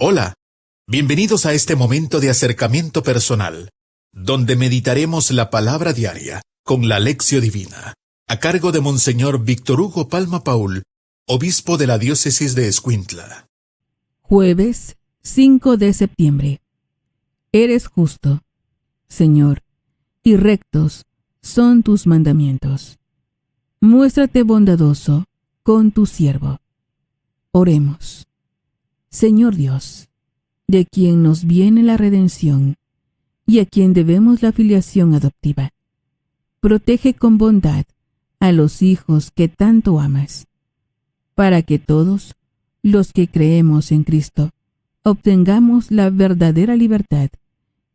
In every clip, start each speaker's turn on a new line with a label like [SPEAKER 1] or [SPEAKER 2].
[SPEAKER 1] Hola, bienvenidos a este momento de acercamiento personal, donde meditaremos la palabra diaria con la Lección Divina, a cargo de Monseñor Víctor Hugo Palma Paul, obispo de la diócesis de Escuintla.
[SPEAKER 2] Jueves 5 de septiembre. Eres justo, Señor, y rectos son tus mandamientos. Muéstrate bondadoso con tu siervo. Oremos. Señor Dios, de quien nos viene la redención y a quien debemos la filiación adoptiva, protege con bondad a los hijos que tanto amas, para que todos los que creemos en Cristo obtengamos la verdadera libertad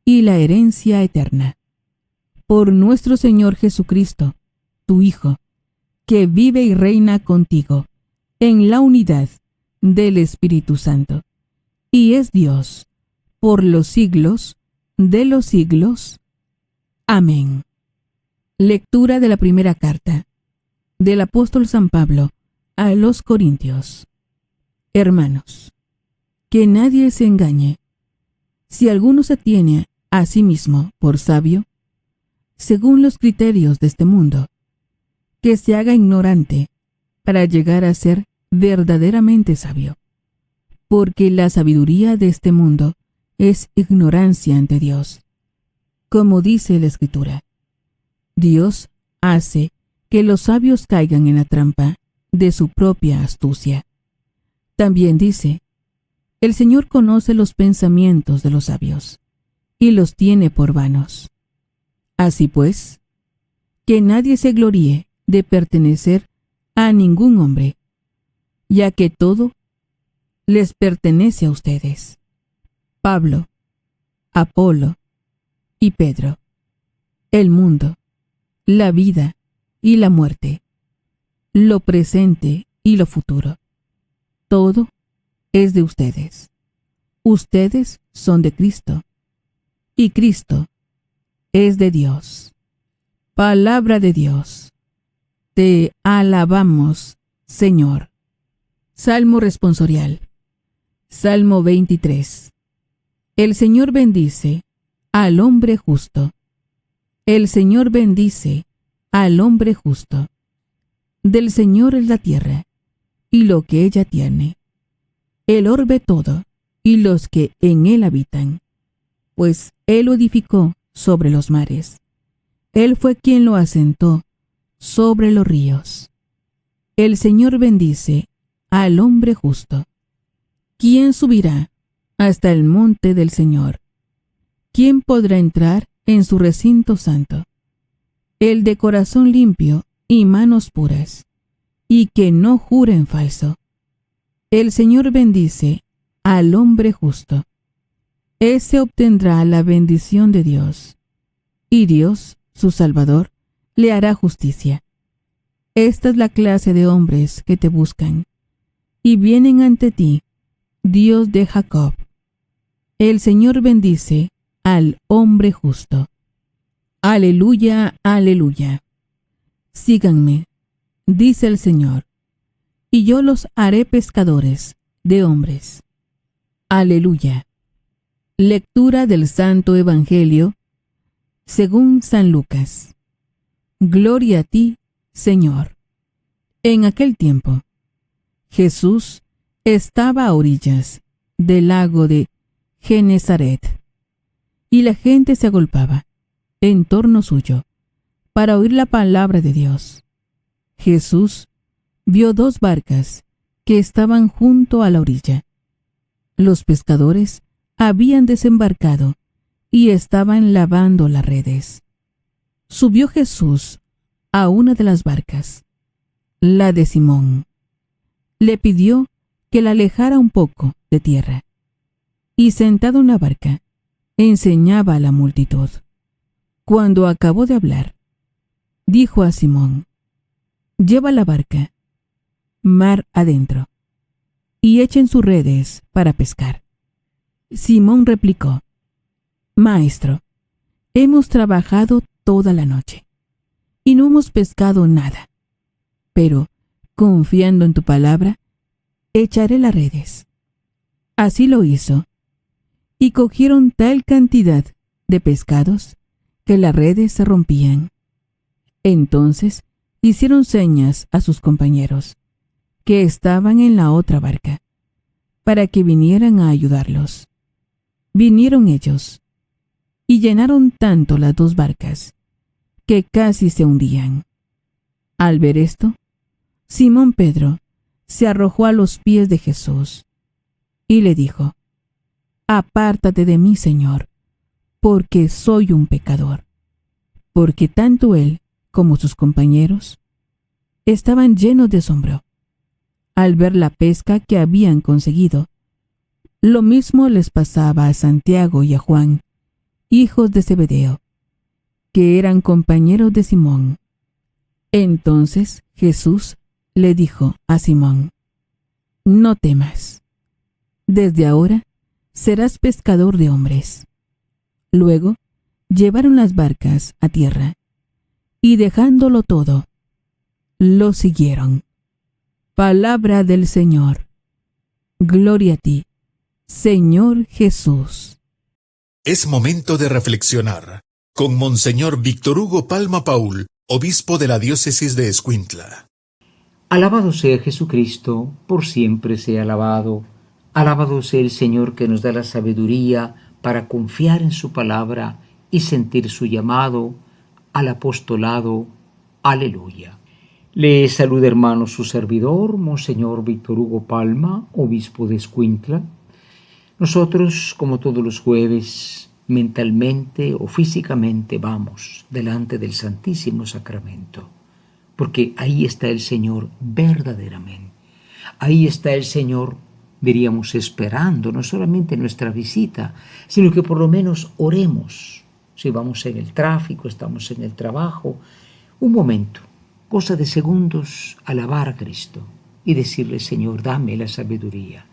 [SPEAKER 2] y la herencia eterna. Por nuestro Señor Jesucristo, tu Hijo, que vive y reina contigo en la unidad del Espíritu Santo, y es Dios por los siglos de los siglos. Amén. Lectura de la primera carta del apóstol San Pablo a los Corintios. Hermanos, que nadie se engañe. Si alguno se tiene a sí mismo por sabio, según los criterios de este mundo, que se haga ignorante para llegar a ser verdaderamente sabio, porque la sabiduría de este mundo es ignorancia ante Dios. Como dice la Escritura, Dios hace que los sabios caigan en la trampa de su propia astucia. También dice, el Señor conoce los pensamientos de los sabios, y los tiene por vanos. Así pues, que nadie se gloríe de pertenecer a ningún hombre, ya que todo les pertenece a ustedes. Pablo, Apolo y Pedro, el mundo, la vida y la muerte, lo presente y lo futuro, todo es de ustedes. Ustedes son de Cristo, y Cristo es de Dios. Palabra de Dios. Te alabamos, Señor. Salmo responsorial. Salmo 23. El Señor bendice al hombre justo. El Señor bendice al hombre justo. Del Señor es la tierra, y lo que ella tiene, el orbe todo, y los que en él habitan, pues Él lo edificó sobre los mares. Él fue quien lo asentó sobre los ríos. El Señor bendice al hombre justo. ¿Quién subirá hasta el monte del Señor? ¿Quién podrá entrar en su recinto santo? El de corazón limpio y manos puras, y que no jure en falso. El Señor bendice al hombre justo. Ese obtendrá la bendición de Dios, y Dios, su Salvador, le hará justicia. Esta es la clase de hombres que te buscan, y vienen ante ti, Dios de Jacob. El Señor bendice al hombre justo. Aleluya, aleluya. Síganme, dice el Señor, y yo los haré pescadores de hombres. Aleluya. Lectura del Santo Evangelio según San Lucas. Gloria a ti, Señor. En aquel tiempo, Jesús estaba a orillas del lago de Genezaret, y la gente se agolpaba en torno suyo para oír la palabra de Dios. Jesús vio dos barcas que estaban junto a la orilla. Los pescadores habían desembarcado y estaban lavando las redes. Subió Jesús a una de las barcas, la de Simón. Le pidió que la alejara un poco de tierra, y sentado en la barca, enseñaba a la multitud. Cuando acabó de hablar, dijo a Simón: lleva la barca mar adentro, y echen sus redes para pescar. Simón replicó: Maestro, hemos trabajado toda la noche, y no hemos pescado nada, pero, confiando en tu palabra, echaré las redes. Así lo hizo, y cogieron tal cantidad de pescados que las redes se rompían. Entonces hicieron señas a sus compañeros, que estaban en la otra barca, para que vinieran a ayudarlos. Vinieron ellos, y llenaron tanto las dos barcas, que casi se hundían. Al ver esto, Simón Pedro se arrojó a los pies de Jesús, y le dijo: «Apártate de mí, Señor, porque soy un pecador». Porque tanto él como sus compañeros estaban llenos de asombro al ver la pesca que habían conseguido. Lo mismo les pasaba a Santiago y a Juan, hijos de Zebedeo, que eran compañeros de Simón. Entonces Jesús le dijo a Simón: «No temas, desde ahora serás pescador de hombres». Luego llevaron las barcas a tierra, y dejándolo todo, lo siguieron. Palabra del Señor. Gloria a ti, Señor Jesús.
[SPEAKER 1] Es momento de reflexionar con Monseñor Víctor Hugo Palma Paul, obispo de la diócesis de Escuintla.
[SPEAKER 3] Alabado sea Jesucristo, por siempre sea alabado. Alabado sea el Señor que nos da la sabiduría para confiar en su palabra y sentir su llamado al apostolado. Aleluya. Le saluda, hermano, su servidor, Monseñor Víctor Hugo Palma, obispo de Escuintla. Nosotros, como todos los jueves, mentalmente o físicamente vamos delante del Santísimo Sacramento, porque ahí está el Señor verdaderamente. Ahí está el Señor, diríamos, esperando no solamente nuestra visita, sino que por lo menos oremos. Si vamos en el tráfico, estamos en el trabajo, un momento, cosa de segundos, alabar a Cristo y decirle: Señor, dame la sabiduría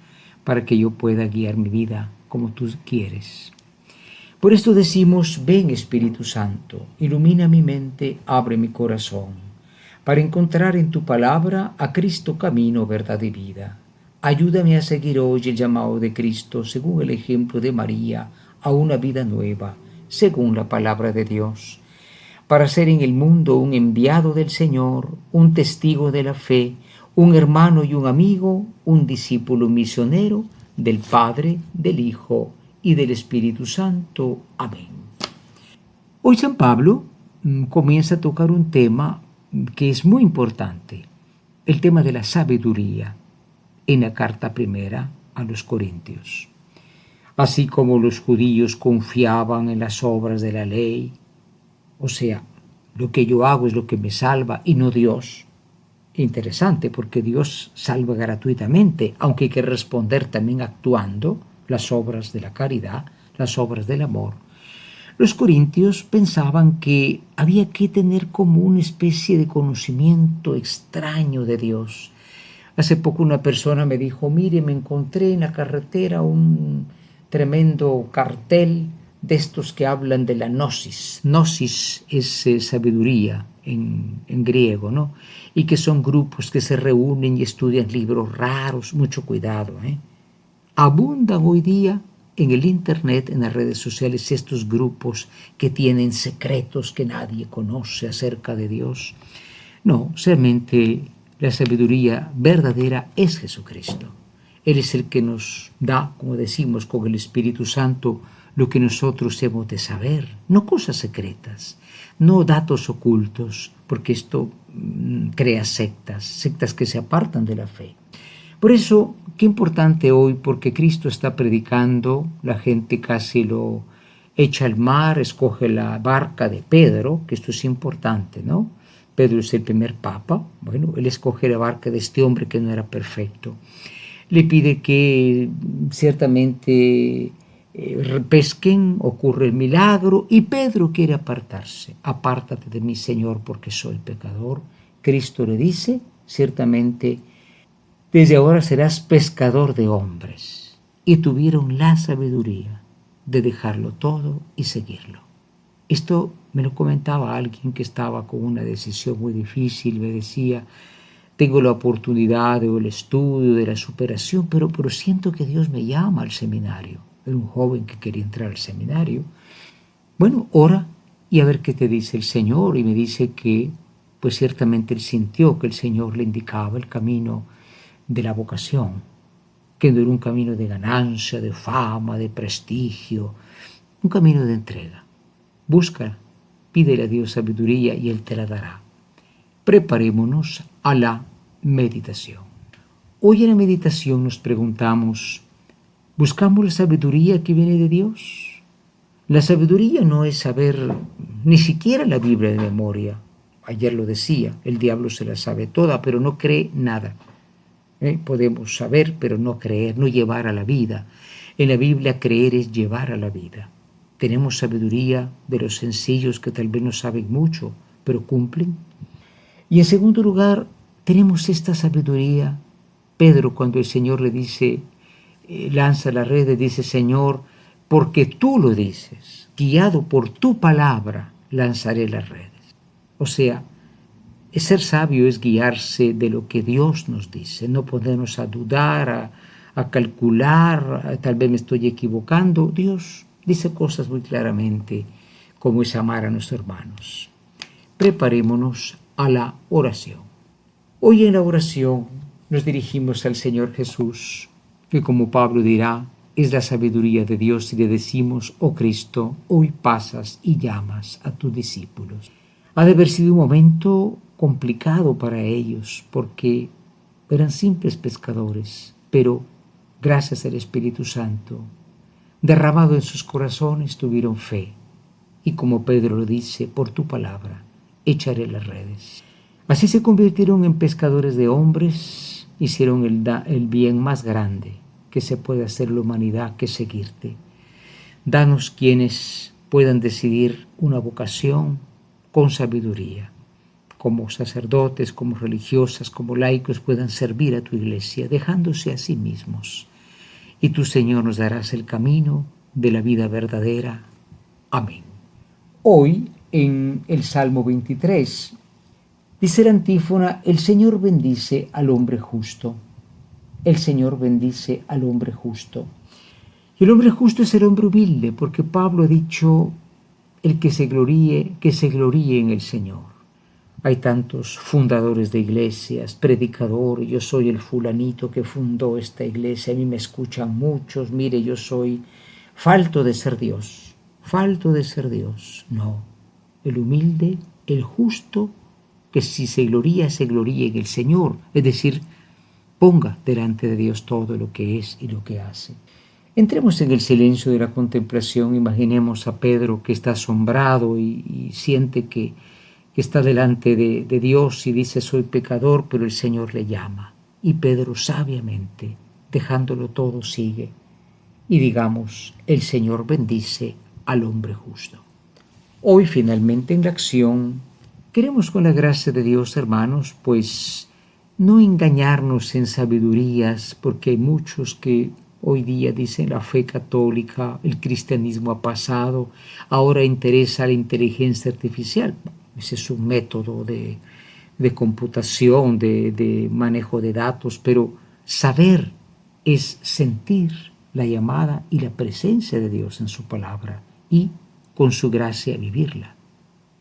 [SPEAKER 3] para que yo pueda guiar mi vida como tú quieres. Por esto decimos: ven Espíritu Santo, ilumina mi mente, abre mi corazón, para encontrar en tu palabra a Cristo camino, verdad y vida. Ayúdame a seguir hoy el llamado de Cristo, según el ejemplo de María, a una vida nueva, según la palabra de Dios, para ser en el mundo un enviado del Señor, un testigo de la fe, un hermano y un amigo, un discípulo misionero del Padre, del Hijo y del Espíritu Santo. Amén. Hoy San Pablo comienza a tocar un tema que es muy importante, el tema de la sabiduría, en la carta primera a los Corintios. Así como los judíos confiaban en las obras de la ley, o sea, lo que yo hago es lo que me salva y no Dios. Interesante, porque Dios salva gratuitamente, aunque hay que responder también actuando las obras de la caridad, las obras del amor. Los corintios pensaban que había que tener como una especie de conocimiento extraño de Dios. Hace poco una persona me dijo: mire, me encontré en la carretera un tremendo cartel de estos que hablan de la gnosis. Gnosis es sabiduría en griego, ¿no? Y que son grupos que se reúnen y estudian libros raros. Mucho cuidado, ¿eh? Abundan hoy día en el internet, en las redes sociales, estos grupos que tienen secretos que nadie conoce acerca de Dios. No, realmente la sabiduría verdadera es Jesucristo. Él es el que nos da, como decimos, con el Espíritu Santo, lo que nosotros hemos de saber, no cosas secretas, no datos ocultos, porque esto crea sectas que se apartan de la fe. Por eso, qué importante hoy, porque Cristo está predicando, la gente casi lo echa al mar, escoge la barca de Pedro, que esto es importante, ¿no? Pedro es el primer papa, bueno, él escoge la barca de este hombre que no era perfecto. Le pide que ciertamente pesquen, ocurre el milagro, y Pedro quiere apartarse. Apártate de mí, Señor, porque soy pecador. Cristo le dice, ciertamente, desde ahora serás pescador de hombres. Y tuvieron la sabiduría de dejarlo todo y seguirlo. Esto me lo comentaba alguien que estaba con una decisión muy difícil. Me decía: tengo la oportunidad o el estudio de la superación, pero siento que Dios me llama al seminario. Era un joven que quería entrar al seminario. Bueno, ora y a ver qué te dice el Señor. Y me dice que, pues ciertamente él sintió que el Señor le indicaba el camino de la vocación, que no era un camino de ganancia, de fama, de prestigio, un camino de entrega. Búscala, pídele a Dios sabiduría y Él te la dará. Preparémonos a la meditación. Hoy en la meditación nos preguntamos, ¿buscamos la sabiduría que viene de Dios? La sabiduría no es saber ni siquiera la Biblia de memoria. Ayer lo decía, el diablo se la sabe toda, pero no cree nada. Podemos saber, pero no creer, no llevar a la vida. En la Biblia creer es llevar a la vida. Tenemos sabiduría de los sencillos que tal vez no saben mucho, pero cumplen. Y en segundo lugar, tenemos esta sabiduría. Pedro, cuando el Señor le dice, lanza la red, dice, Señor, porque tú lo dices, guiado por tu palabra, lanzaré las redes. O sea, ser sabio es guiarse de lo que Dios nos dice, no ponernos a dudar, a calcular, tal vez me estoy equivocando. Dios dice cosas muy claramente, como es amar a nuestros hermanos. Preparémonos a la oración. Hoy en la oración nos dirigimos al Señor Jesús, que como Pablo dirá, es la sabiduría de Dios y le decimos, oh Cristo, hoy pasas y llamas a tus discípulos. Ha de haber sido un momento complicado para ellos porque eran simples pescadores, pero gracias al Espíritu Santo, derramado en sus corazones, tuvieron fe. Y como Pedro lo dice, por tu palabra, echaré las redes. Así se convirtieron en pescadores de hombres, hicieron el bien más grande que se puede hacer la humanidad, que seguirte. Danos quienes puedan decidir una vocación con sabiduría, como sacerdotes, como religiosas, como laicos puedan servir a tu iglesia, dejándose a sí mismos. Y tú, Señor, nos darás el camino de la vida verdadera. Amén. Hoy, en el Salmo 23, dice la antífona, el Señor bendice al hombre justo. El Señor bendice al hombre justo. Y el hombre justo es el hombre humilde, porque Pablo ha dicho, el que se gloríe en el Señor. Hay tantos fundadores de iglesias, predicadores, yo soy el fulanito que fundó esta iglesia, a mí me escuchan muchos, mire, yo soy falto de ser Dios. No, el humilde, el justo, que si se gloría en el Señor, es decir, ponga delante de Dios todo lo que es y lo que hace. Entremos en el silencio de la contemplación, imaginemos a Pedro que está asombrado y siente que está delante de Dios y dice soy pecador, pero el Señor le llama. Y Pedro sabiamente, dejándolo todo, sigue. Y digamos, el Señor bendice al hombre justo. Hoy finalmente en la acción, queremos con la gracia de Dios, hermanos, pues no engañarnos en sabidurías, porque hay muchos que hoy día dicen la fe católica, el cristianismo ha pasado, ahora interesa la inteligencia artificial. Ese es un método de computación, de manejo de datos, pero saber es sentir la llamada y la presencia de Dios en su palabra y con su gracia vivirla.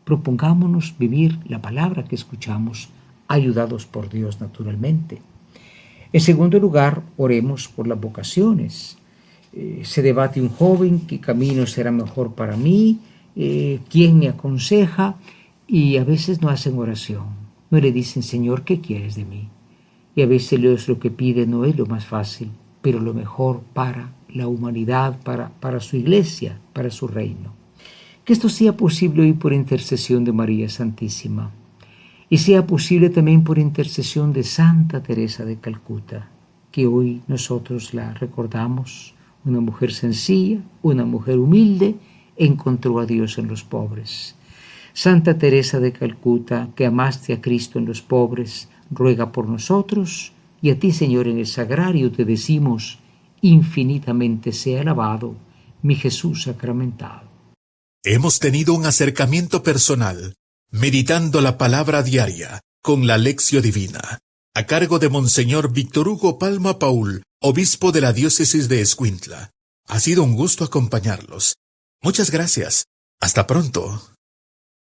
[SPEAKER 3] Propongámonos vivir la palabra que escuchamos, ayudados por Dios naturalmente. En segundo lugar, oremos por las vocaciones. Se debate un joven, ¿qué camino será mejor para mí? ¿Quién me aconseja? Y a veces no hacen oración, no le dicen, Señor, ¿qué quieres de mí? Y a veces lo que pide no es lo más fácil, pero lo mejor para la humanidad, para su iglesia, para su reino. Que esto sea posible hoy por intercesión de María Santísima y sea posible también por intercesión de Santa Teresa de Calcuta, que hoy nosotros la recordamos, una mujer sencilla, una mujer humilde, encontró a Dios en los pobres. Santa Teresa de Calcuta, que amaste a Cristo en los pobres, ruega por nosotros, y a ti, Señor, en el sagrario te decimos, infinitamente sea alabado mi Jesús sacramentado.
[SPEAKER 1] Hemos tenido un acercamiento personal, meditando la palabra diaria con la Lección Divina. a cargo de Monseñor Víctor Hugo Palma Paul, obispo de la diócesis de Escuintla. Ha sido un gusto acompañarlos. Muchas gracias. Hasta pronto.